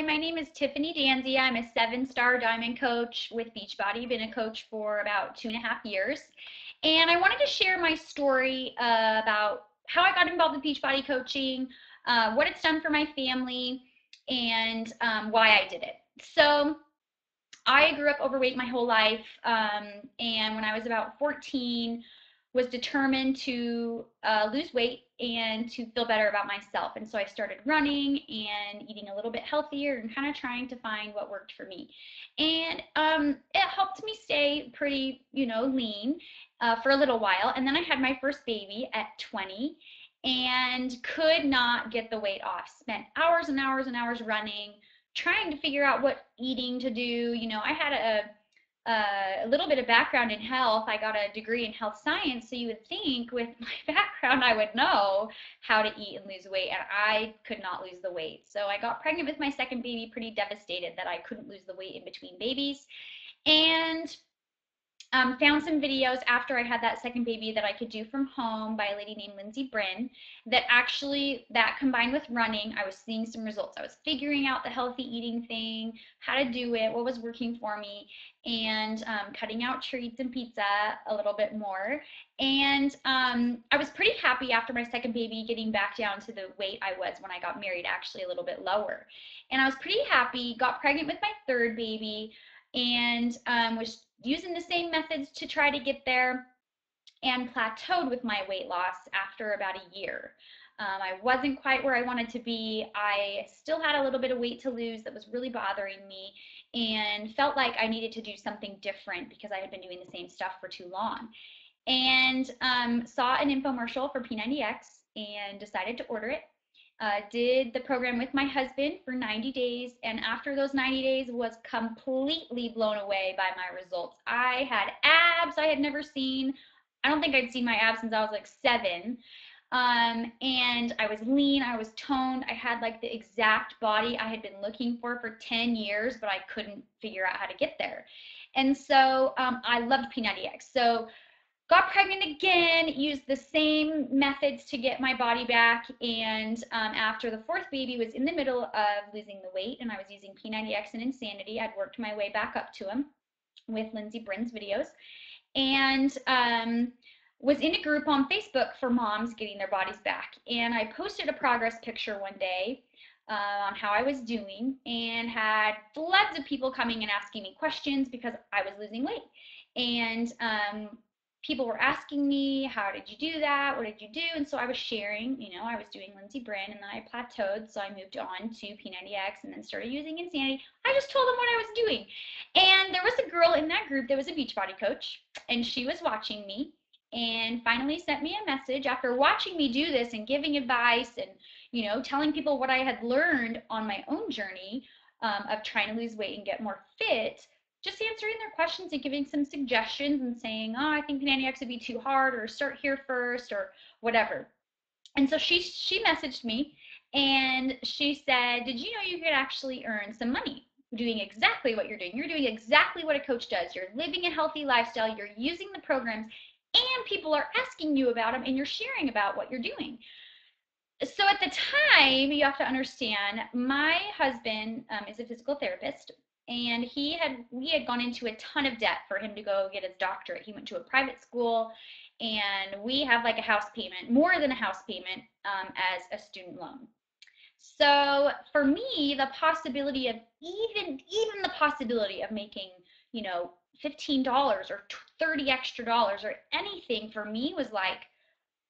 my name is Tiffany Danzia. I'm a 7-star diamond coach with Beachbody. Been a coach for about 2.5 years. And I wanted to share my story about how I got involved with Beachbody coaching, what it's done for my family, and why I did it. So I grew up overweight my whole life, and when I was about 14, was determined to lose weight and to feel better about myself. And so I started running and eating a little bit healthier and kind of trying to find what worked for me. And it helped me stay pretty, lean for a little while. And then I had my first baby at 20 and could not get the weight off. Spent hours and hours and hours running, trying to figure out what eating to do. I had a little bit of background in health. I got a degree in health science, so you would think with my background I would know how to eat and lose weight, and I could not lose the weight. So I got pregnant with my second baby, pretty devastated that I couldn't lose the weight in between babies, and found some videos after I had that second baby that I could do from home by a lady named Lindsay Bryn that combined with running, I was seeing some results. I was figuring out the healthy eating thing, how to do it, what was working for me, and cutting out treats and pizza a little bit more. And I was pretty happy after my second baby getting back down to the weight I was when I got married, actually a little bit lower. And I was pretty happy, got pregnant with my third baby, and was using the same methods to try to get there, and plateaued with my weight loss after about a year. I wasn't quite where I wanted to be. I still had a little bit of weight to lose that was really bothering me, and felt like I needed to do something different because I had been doing the same stuff for too long. And saw an infomercial for P90X and decided to order it. Did the program with my husband for 90 days, and after those 90 days was completely blown away by my results. I had abs I had never seen. I don't think I'd seen my abs since I was like 7. And I was lean, I was toned, I had like the exact body I had been looking for 10 years, but I couldn't figure out how to get there. And so I loved P90X. So got pregnant again, used the same methods to get my body back, and after the fourth baby was in the middle of losing the weight, and I was using P90X and Insanity, I'd worked my way back up to him with Lindsay Bryn's videos, and was in a group on Facebook for moms getting their bodies back. And I posted a progress picture one day on how I was doing, and had floods of people coming and asking me questions because I was losing weight. And people were asking me, how did you do that? What did you do? And so I was sharing, I was doing Lindsay Bryn, and then I plateaued. So I moved on to P90X and then started using Insanity. I just told them what I was doing. And there was a girl in that group that was a Beachbody coach, and she was watching me, and finally sent me a message after watching me do this and giving advice and, telling people what I had learned on my own journey of trying to lose weight and get more fit, just answering their questions and giving some suggestions and saying, oh, I think P90X would be too hard, or start here first, or whatever. And so she messaged me, and she said, did you know you could actually earn some money doing exactly what you're doing? You're doing exactly what a coach does. You're living a healthy lifestyle. You're using the programs, and people are asking you about them, and you're sharing about what you're doing. So at the time, you have to understand, my husband is a physical therapist, and we had gone into a ton of debt for him to go get his doctorate. He went to a private school, and we have like a house payment, more than a house payment, as a student loan. So for me, the possibility of even the possibility of making, $15 or 30 extra dollars or anything, for me was like,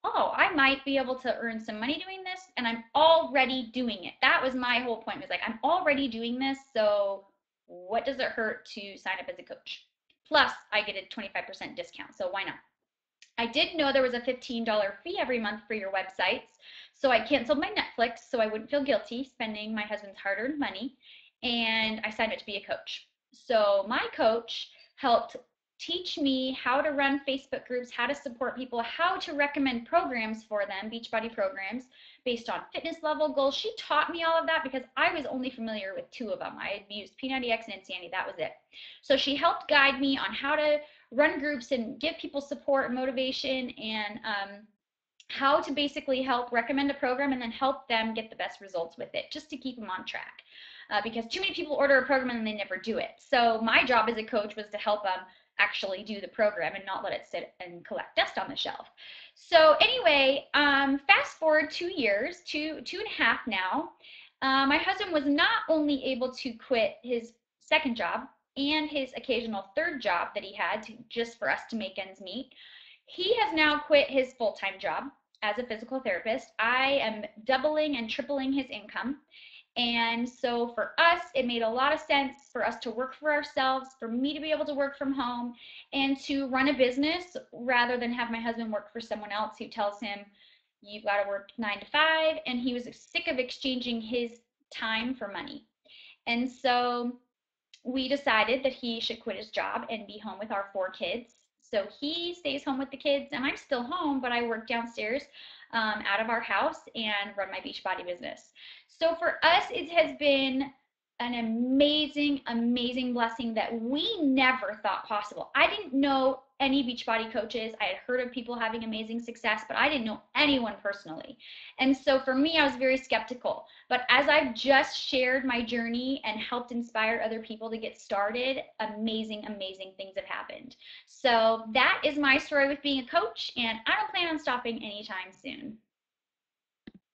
oh, I might be able to earn some money doing this, and I'm already doing it. That was my whole point, was like, I'm already doing this, so what does it hurt to sign up as a coach? Plus, I get a 25% discount, so why not? I did know there was a $15 fee every month for your websites, so I canceled my Netflix so I wouldn't feel guilty spending my husband's hard-earned money, and I signed up to be a coach. So my coach helped teach me how to run Facebook groups, how to support people, how to recommend programs for them, Beachbody programs, based on fitness level goals. She taught me all of that because I was only familiar with 2 of them. I had used P90X and Insanity. That was it. So she helped guide me on how to run groups and give people support and motivation, and how to basically help recommend a program and then help them get the best results with it, just to keep them on track. Because too many people order a program and they never do it. So my job as a coach was to help them actually do the program and not let it sit and collect dust on the shelf. So anyway, fast forward 2 years, two and a half now. My husband was not only able to quit his second job and his occasional third job that he had just for us to make ends meet. He has now quit his full-time job as a physical therapist. I am doubling and tripling his income. And so for us, it made a lot of sense for us to work for ourselves, for me to be able to work from home and to run a business rather than have my husband work for someone else who tells him, you've got to work 9 to 5. And he was sick of exchanging his time for money. And so we decided that he should quit his job and be home with our 4 kids. So he stays home with the kids, and I'm still home, but I work downstairs out of our house and run my Beachbody business. So for us, it has been an amazing, amazing blessing that we never thought possible. I didn't know any Beachbody coaches. I had heard of people having amazing success, but I didn't know anyone personally. And so for me, I was very skeptical. But as I've just shared my journey and helped inspire other people to get started, amazing, amazing things have happened. So that is my story with being a coach, and I don't plan on stopping anytime soon.